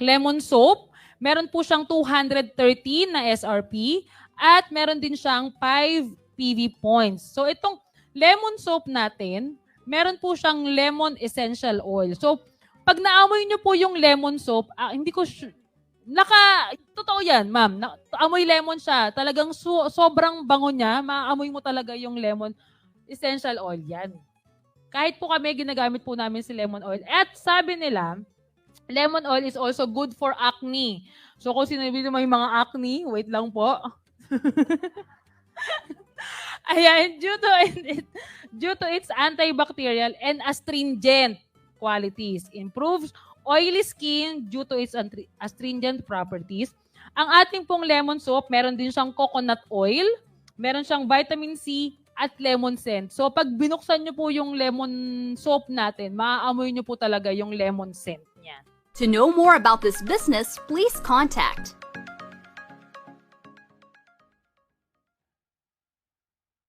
lemon soap. Meron po siyang 213 na SRP at meron din siyang 5 PV points. So itong lemon soap natin, meron po siyang lemon essential oil. So pag naamoy nyo po yung lemon soap, hindi ko totoo yan, ma'am. Amoy lemon siya. Talagang sobrang bango niya. Maamoy mo talaga yung lemon essential oil yan. Kahit po kami, ginagamit po namin si lemon oil. At sabi nila, lemon oil is also good for acne. So kung sinabi mo yung mga acne, wait lang po. Ayan, due to its antibacterial and astringent qualities, improves oily skin due to its astringent properties. Ang ating pong lemon soap, meron din siyang coconut oil, meron siyang vitamin C, at lemon scent. So pag binuksan nyo po yung lemon soap natin, maaamoy nyo po talaga yung lemon scent niya. To know more about this business, please contact